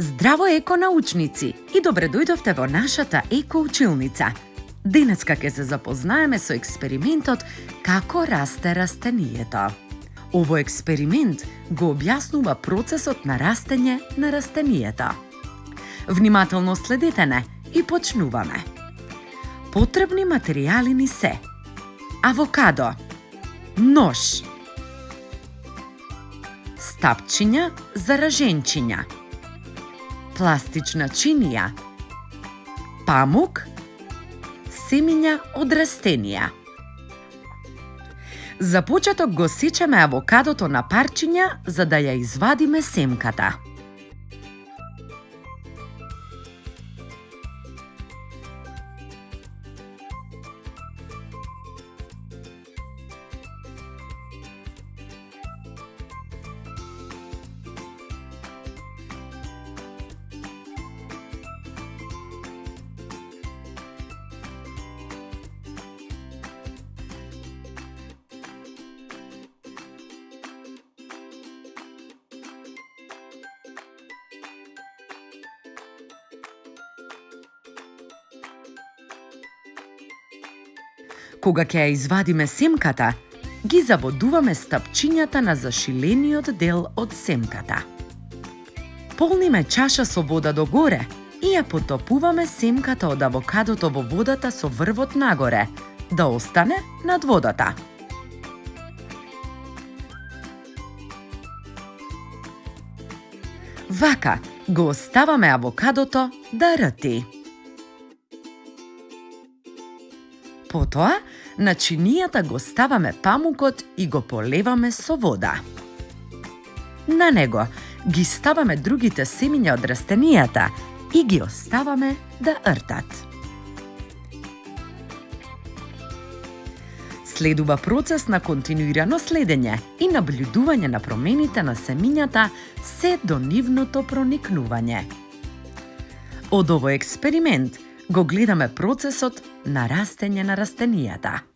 Здраво еконаучници и добре дојдовте во нашата екоучилница. Денеска ќе се запознаеме со експериментот како расте растението. Овој експеримент го објаснува процесот на растење на растението. Внимателно следете не и почнуваме. Потребни материјали ни се: авокадо, нож, стапчиња за раженчиња, пластична чинија, памук, семиња од растенија. За почеток го сечеме авокадото на парчиња за да ја извадиме семката. Кога ќе ја извадиме семката, ги заводуваме стапчињата на зашилениот дел од семката. Полниме чаша со вода до горе и ја потопуваме семката од авокадото во водата со врвот нагоре, да остане над водата. Вака го оставаме авокадото да рти. Потоа, на чинијата го ставаме памукот и го полеваме со вода. На него ги ставаме другите семиња од растенијата и ги оставаме да ртат. Следува процес на континуирано следење и наблюдување на промените на семињата се до нивното проникнување. Од овој експеримент го гледаме процесот на растење на растенијата.